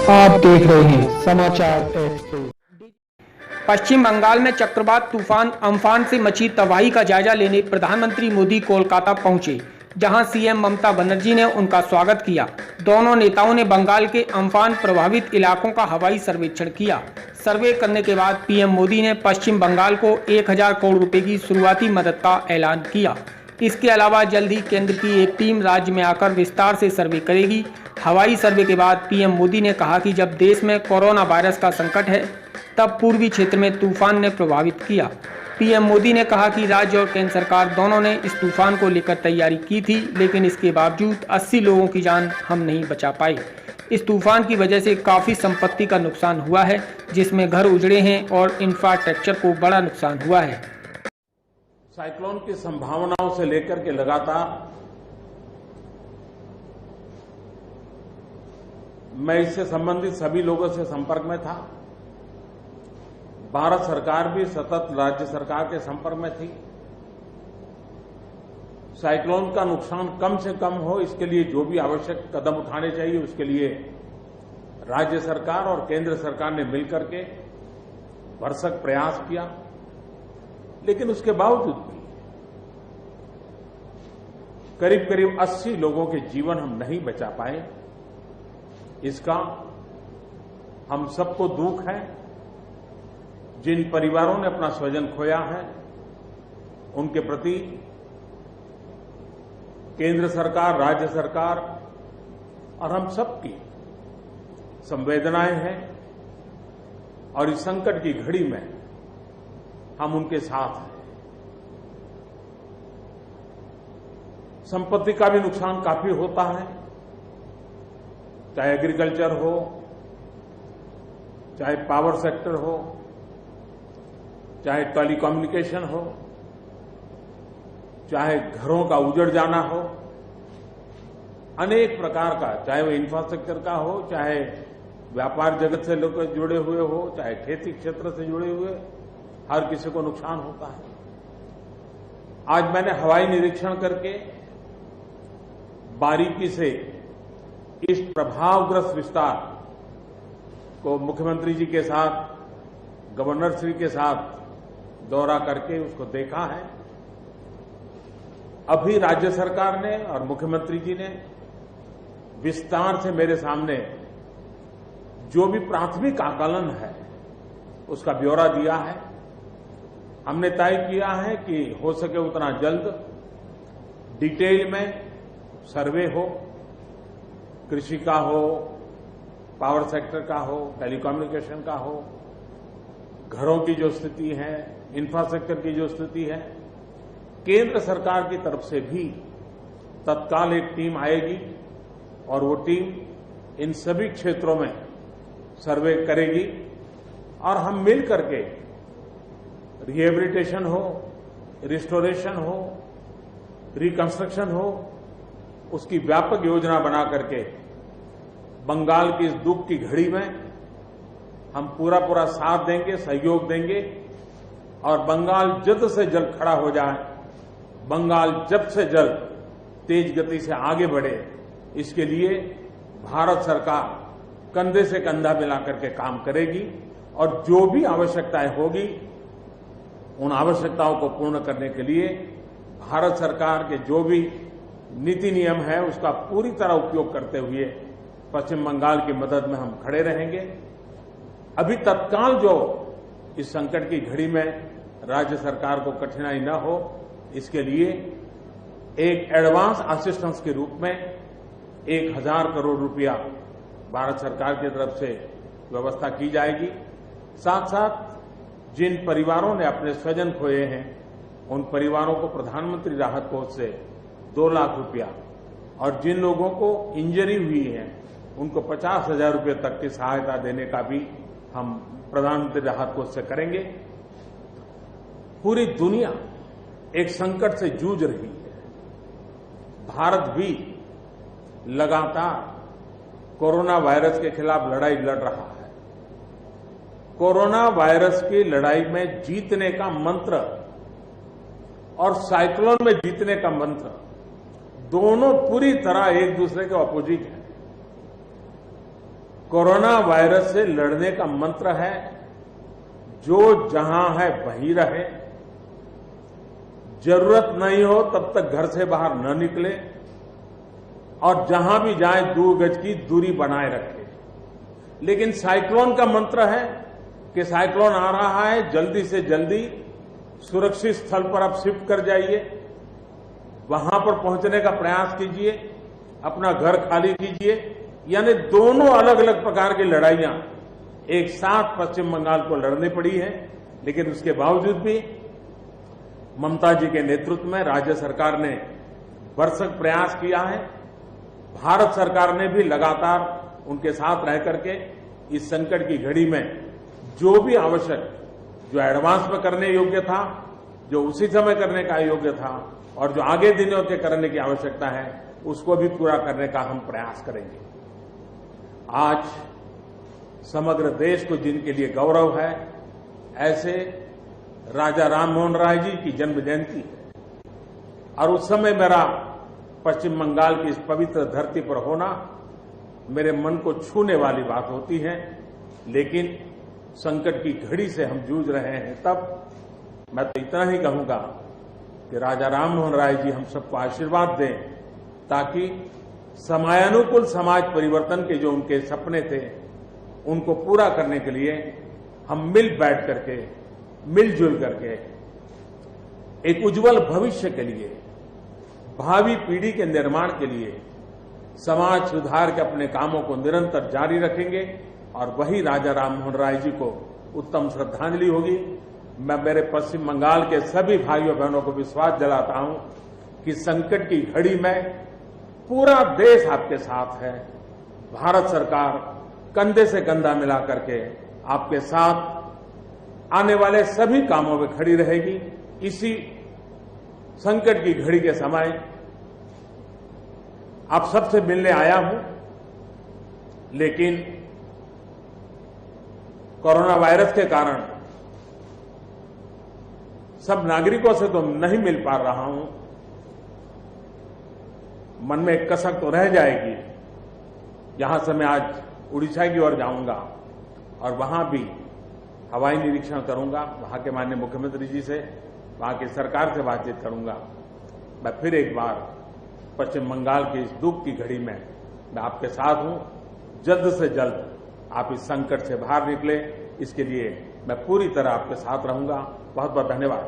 आप देख रहे हैं समाचार एक्सप्रेस। पश्चिम बंगाल में चक्रवात तूफान अम्फान से मची तबाही का जायजा लेने प्रधानमंत्री मोदी कोलकाता पहुंचे, जहां सीएम ममता बनर्जी ने उनका स्वागत किया। दोनों नेताओं ने बंगाल के अम्फान प्रभावित इलाकों का हवाई सर्वेक्षण किया। सर्वे करने के बाद पीएम मोदी ने पश्चिम बंगाल को 1000 करोड़ रुपए की शुरुआती मदद का ऐलान किया। इसके अलावा जल्द ही केंद्र की एक टीम राज्य में आकर विस्तार से सर्वे करेगी। हवाई सर्वे के बाद पीएम मोदी ने कहा कि जब देश में कोरोना वायरस का संकट है, तब पूर्वी क्षेत्र में तूफान ने प्रभावित किया। पीएम मोदी ने कहा कि राज्य और केंद्र सरकार दोनों ने इस तूफान को लेकर तैयारी की थी, लेकिन इसके बावजूद 80 लोगों की जान हम नहीं बचा पाए। इस तूफान की वजह से काफ़ी संपत्ति का नुकसान हुआ है, जिसमें घर उजड़े हैं और इंफ्रास्ट्रक्चर को बड़ा नुकसान हुआ है। साइक्लोन की संभावनाओं से लेकर के लगातार मैं इससे संबंधित सभी लोगों से संपर्क में था। भारत सरकार भी सतत राज्य सरकार के संपर्क में थी। साइक्लोन का नुकसान कम से कम हो, इसके लिए जो भी आवश्यक कदम उठाने चाहिए, उसके लिए राज्य सरकार और केंद्र सरकार ने मिलकर के भरसक प्रयास किया। लेकिन उसके बावजूद भी करीब करीब 80 लोगों के जीवन हम नहीं बचा पाए। इसका हम सबको दुख है। जिन परिवारों ने अपना स्वजन खोया है, उनके प्रति केंद्र सरकार, राज्य सरकार और हम सबकी संवेदनाएं हैं। और इस संकट की घड़ी में हम उनके साथ हैं। संपत्ति का भी नुकसान काफी होता है, चाहे एग्रीकल्चर हो, चाहे पावर सेक्टर हो, चाहे टेलीकम्युनिकेशन हो, चाहे घरों का उजड़ जाना हो, अनेक प्रकार का, चाहे वो इंफ्रास्ट्रक्चर का हो, चाहे व्यापार जगत से लोग जुड़े हुए हो, चाहे खेती क्षेत्र से जुड़े हुए, हर किसी को नुकसान होता है। आज मैंने हवाई निरीक्षण करके बारीकी से इस प्रभावग्रस्त विस्तार को मुख्यमंत्री जी के साथ, गवर्नर श्री के साथ दौरा करके उसको देखा है। अभी राज्य सरकार ने और मुख्यमंत्री जी ने विस्तार से मेरे सामने जो भी प्राथमिक आकलन है, उसका ब्यौरा दिया है। हमने तय किया है कि हो सके उतना जल्द डिटेल में सर्वे हो, कृषि का हो, पावर सेक्टर का हो, टेलीकम्युनिकेशन का हो, घरों की जो स्थिति है, इंफ्रास्ट्रक्चर की जो स्थिति है। केंद्र सरकार की तरफ से भी तत्काल एक टीम आएगी और वो टीम इन सभी क्षेत्रों में सर्वे करेगी और हम मिल करके रिहेबिलिटेशन हो, रिस्टोरेशन हो, रिकंस्ट्रक्शन हो, उसकी व्यापक योजना बना करके बंगाल की इस दुख की घड़ी में हम पूरा साथ देंगे, सहयोग देंगे और बंगाल जल्द से जल्द खड़ा हो जाए, बंगाल जल्द से जल्द तेज गति से आगे बढ़े, इसके लिए भारत सरकार कंधे से कंधा मिला करके काम करेगी और जो भी आवश्यकताएं होगी, उन आवश्यकताओं को पूर्ण करने के लिए भारत सरकार के जो भी नीति नियम है, उसका पूरी तरह उपयोग करते हुए पश्चिम बंगाल की मदद में हम खड़े रहेंगे। अभी तत्काल जो इस संकट की घड़ी में राज्य सरकार को कठिनाई न हो, इसके लिए एक एडवांस असिस्टेंस के रूप में 1000 करोड़ रुपया भारत सरकार की तरफ से व्यवस्था की जाएगी। साथ साथ जिन परिवारों ने अपने स्वजन खोए हैं, उन परिवारों को प्रधानमंत्री राहत कोष से 2 लाख रुपया और जिन लोगों को इंजरी हुई है, उनको 50,000 रुपये तक की सहायता देने का भी हम प्रधानमंत्री राहत कोष से करेंगे। पूरी दुनिया एक संकट से जूझ रही है। भारत भी लगातार कोरोना वायरस के खिलाफ लड़ाई लड़ रहा है। कोरोना वायरस की लड़ाई में जीतने का मंत्र और साइक्लोन में जीतने का मंत्र दोनों पूरी तरह एक दूसरे के ऑपोजिट हैं। कोरोना वायरस से लड़ने का मंत्र है, जो जहां है वहीं रहे, जरूरत नहीं हो तब तक घर से बाहर न निकले और जहां भी जाए 2 गज की दूरी बनाए रखे। लेकिन साइक्लोन का मंत्र है कि साइक्लोन आ रहा है, जल्दी से जल्दी सुरक्षित स्थल पर आप शिफ्ट कर जाइए, वहां पर पहुंचने का प्रयास कीजिए, अपना घर खाली कीजिए। यानी दोनों अलग अलग प्रकार की लड़ाइयां एक साथ पश्चिम बंगाल को लड़नी पड़ी है। लेकिन उसके बावजूद भी ममता जी के नेतृत्व में राज्य सरकार ने भरसक प्रयास किया है। भारत सरकार ने भी लगातार उनके साथ रह करके इस संकट की घड़ी में जो भी आवश्यक, जो एडवांस में करने योग्य था, जो उसी समय करने का योग्य था और जो आगे दिनों के करने की आवश्यकता है, उसको भी पूरा करने का हम प्रयास करेंगे। आज समग्र देश को जिनके लिए गौरव है, ऐसे राजा राममोहन राय जी की जन्म जयंती है और उस समय मेरा पश्चिम बंगाल की इस पवित्र धरती पर होना मेरे मन को छूने वाली बात होती है। लेकिन संकट की घड़ी से हम जूझ रहे हैं, तब मैं तो इतना ही कहूंगा कि राजा राममोहन राय जी हम सबको आशीर्वाद दें, ताकि समयानुकूल समाज परिवर्तन के जो उनके सपने थे, उनको पूरा करने के लिए हम मिल बैठ करके, मिलजुल करके एक उज्जवल भविष्य के लिए, भावी पीढ़ी के निर्माण के लिए समाज सुधार के अपने कामों को निरंतर जारी रखेंगे और वही राजा राममोहन राय जी को उत्तम श्रद्धांजलि होगी। मैं मेरे पश्चिम बंगाल के सभी भाइयों बहनों को विश्वास दिलाता हूं कि संकट की घड़ी में पूरा देश आपके साथ है। भारत सरकार कंधे से कंधा मिला करके आपके साथ आने वाले सभी कामों में खड़ी रहेगी। इसी संकट की घड़ी के समय आप सबसे मिलने आया हूं, लेकिन कोरोना वायरस के कारण सब नागरिकों से तो नहीं मिल पा रहा हूं। मन में एक कसक तो रह जाएगी। यहां से मैं आज उड़ीसा की ओर जाऊंगा और वहां भी हवाई निरीक्षण करूंगा, वहां के माननीय मुख्यमंत्री जी से, वहां की सरकार से बातचीत करूंगा। मैं फिर एक बार पश्चिम बंगाल की इस दुख की घड़ी में मैं आपके साथ हूं। जल्द से जल्द आप इस संकट से बाहर निकले, इसके लिए मैं पूरी तरह आपके साथ रहूंगा। बहुत बहुत धन्यवाद।